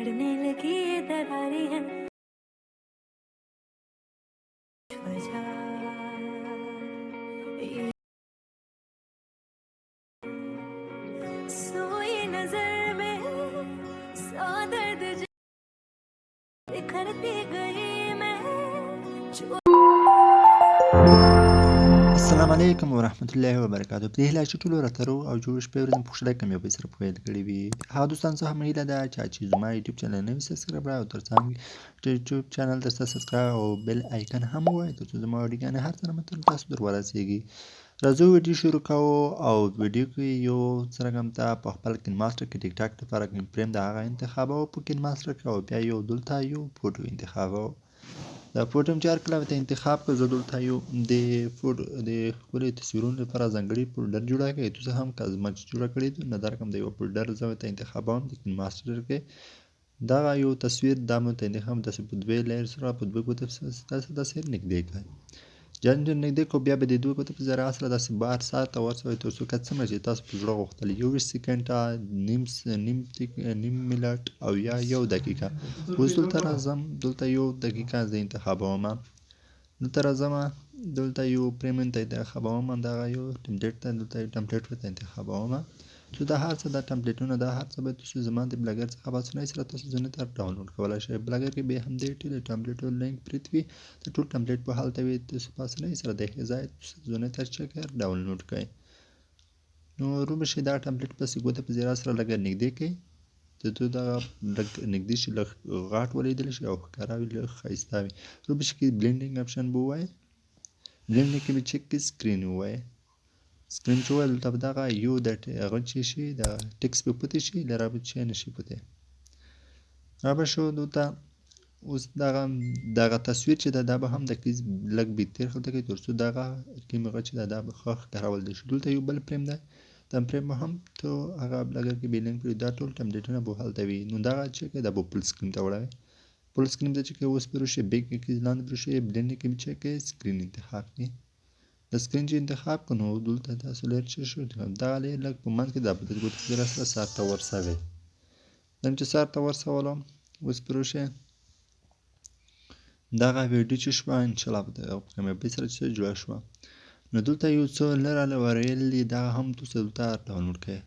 पड़ने लगी ये दरारें हैं वजह सोई नजर में सौ दर्द बिखरती गई मैं السلام علیکم ورحمت الله وبرکاتو. په دې هیله چې ټول راته روغ او جوړ شپې ورځې په خوشحالۍ کامیابۍ سره پیل کړي وي. هغه دوستان څخه مې هیله ده چې زما یوټیوب چینل نوی سبسکریب کړئ او ترڅنګ یوټیوب چینل درسره سبسکرایب او بیل آیکن هم ووایئ ترڅو زما ویډیوګانې هر ځل متن تاسو در ورسیږي. راځو ویډیو شروع کوو او ویډیو کې یو څرګند ته په خپل کړئ-دې-ټیک-ټک لپاره فریم د هغه انتخابوو په کړئ-ماسټر کې او بیا یو دلته یو فوټو انتخابوو. دا فوټو هم چې هر کله ورته انتخاب کړو زه دلته یو د ښکلي تصویرونو لپاره ځانګړي فولډر جوړه کړئ. تاسو هم که زما چې جوړه کړې ده نو دا رقم د یو فولډر زه ورته انتخابوم د کړئ-ماسټر کې دغه یو تصویر دا مو ورته انتخاب داسې په دوې لیر سره په دوه ګوتو داسې نږدې کړئ. جان نږدې کړو بیا به د دوه ګوتو په ذریعه سره داسې بار ساته ورسوئ تر څو که څومره چې تاسو په زړه غوښتل 20 سکنډه نیم منټ او یا یو دقیقه. اوس دلته راځم دلته یو دقیقه زه انتخابوم. دلته راځم دلته یو فریم ته انتخابوم دغه یو ټمپلیټ ته دلته یو ټمپلیټ ورته انتخابوم. چې دا هر څه دا ټمپلیټونه دا هر څه به تاسو زما د بلاګر څخه په اسانۍ سره تاسو ځینې ته ډاونلوډ کولی شئ. بلاګر کې به همدې ټولې ټمپلیټو لینک پروت وي. د ټول ټمپلیټ به هلته وي. تاسو په اسانۍ سره د هغې ځای ځینې ته چکر ډاونلوډ کړئ. نو روبه شي دا ټمپلیټ پسې ګوته په ذریعه سره لږ نږدې کړئ تر څو دغه لږ نږدې شي لږ غاټ ولیدلی شي او ښکاره وي لږ ښایسته وي. روبه شي کې بلینډینګ اپشن به ووایئ. بلینډینګ کې به چک کړئ سکرین ووایئ. سکرین چې ووایل دلته به دغه یو د هغه چې شي د ټکس به پوتې شي له را به چې نه شي پوتې را به شو دلته. اوس دغه تصویر چې ده دا به هم د کیز لږ بهتر خلته کوي تر څو دغه کیمغه چې ده دا به ښه ښکارول شي. دلته یو بل فریم دی دا فریم به هم تو هغه بلاګر کې به لینک کړي دا ټول ټمپلیټونه به هلته وي. نو دغه چې کوي دا به فل سکرین ته وړئ. فل سکرین ته چې کوي اوس به روشي بیک کې لاندې به روشي بلینډ کې به چې کوي سکرین انتخاب کړي. د سکرین چې انتخاب کړو نو دلته تاسو لیر چې شو دغه لیر لږ په منځ کې دا په دې ګوتو په ذریعه سره سر ته ورسوئ. دا چې سر ته ورسولو اوس به روشئ دغه ویډیو چې شوه انشاءالله په کامیابۍ سره چې جوړه شوه. نو دلته یو څه لرله وریل دي دغه هم تاسو دلته ډاونلوډ کړئ.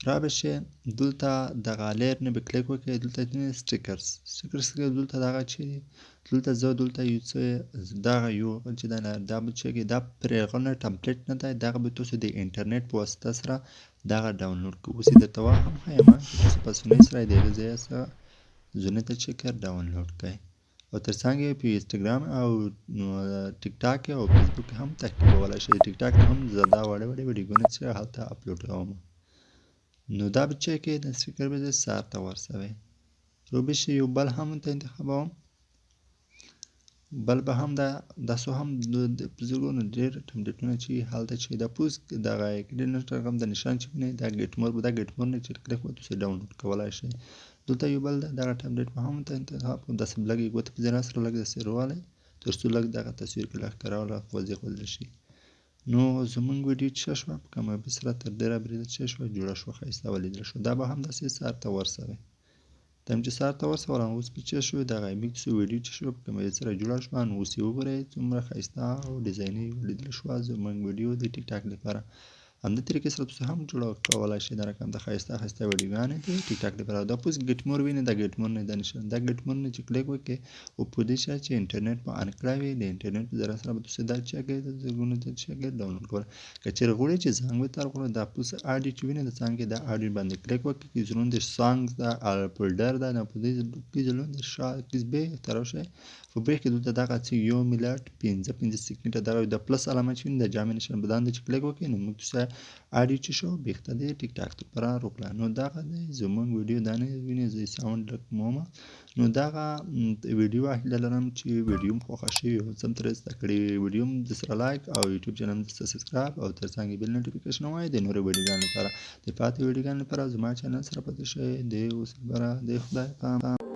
را به شئ دلته دغه لیر نه به کلیک وکړئ. دلته سټیکرز کې دلته دغه چې دلته زه دلته یو څه دغه یو چې دا به چې دا پرې هغه نه ټمپلیټ نه دی دغه به تاسو د انټرنیټ په واسطه سره دغه ډاونلوډ کړئ. اوس یې درته هم ښیم چې تاسو په اسانۍ سره د هغې ځایه څخه ځینې ته چکر ډاونلوډ کړئ او ترڅنګ یې په انسټاګرام او ټیک-ټاک او فیسبوک هم تعقیبولی شئ. ټیک-ټاک هم زه دا وړې ویډیوګانې چې هلته اپلوډ کوم. نو دا به چې کوي د سټیکر به زه سر ته ورسوئ. روبه شي یو بل هم ته انتخابوم. بل به هم داسې هم په زرګونو ډېر ټمپلیټونه چې هلته چې د پوست دغه ایډیټ رقم د نیشان چې وینئ دا ګیټ مور به دا ګیټ مور نه چې کلیک وکړئ تاسو ډاونلوډ کولی شئ. دلته یو بل دغه ټمپلیټ به هم ته انتخاب کړو داسې لږ یې ګوتې په ذریعه سره لږ داسې روالئ تر څو لږ دغه تصویر کې لږ ښکاره او لږ واضح ولیدل شي. نو زموږ ویډیو چې شوه په کامیابۍ سره تر ډېره بریده چې شوه جوړه شوه ښایسته ولیدل شوه. دا به هم داسې سر ته ورسوئ. دا چې سر ته ورسولم اوس به چې شو دغه ویډیو چې شوه په کامیابۍ سره جوړه شوه. نو اوس یې وګورئ څومره ښایسته او ډیزایني ولیدل شوه زموږ ویډیو د ټیک-ټاک لپاره. همدې طریقې سره تاسو هم جوړه کولی شئ دا رقم د ښایسته ویډیوګانې د ټیک-ټاک لپاره. دا اوس ګیټ مور وینئ دا ګیټ مور نه دا نشان دا ګیټ مور نه چې کلیک وکړئ او په دې شی چې انټرنیټ مو آن کړی وي د انټرنیټ په ذریعه سره به تاسو دا چې کوئ د زرګونو ته چې کوئ ډاونلوډ کولی. که چېرې غواړئ چې څانګ به تر غواړئ دا پوس اډیټ چې وینئ د څانګې دا اډیټ باندې کلیک وکړئ چې زرون د سانګز دا فولډر دا نه په دې کې زرون د شا کیس به ته راشئ. په بریک کې دلته دغه چې 1 منټ 15 سکنډه دغه د پلس علامه چې وینئ د جامع نشان په باندې چې کلیک وکړئ نو موږ تاسو اډیټ چې شو بیخته د ټیک-ټاک لپاره روکړه. نو دغه دی زموږ ویډیو دا نه وینئ زه یې ساوند لږ کومه. نو دغه ویډیو هیله لرم چې ویډیو م خوښه شوې وي او څه م ترې زده کړي وي. ویډیو م درسره لایک او یوټیوب چینل م درسره سبسکرایب او ترڅنګ یې بیل نوټیفیکیشن ووایئ د نورو ویډیوګانو لپاره. د پاتې ویډیوګانو لپاره زما چینل سره پاتې شئ. د اوس لپاره د خدای پام.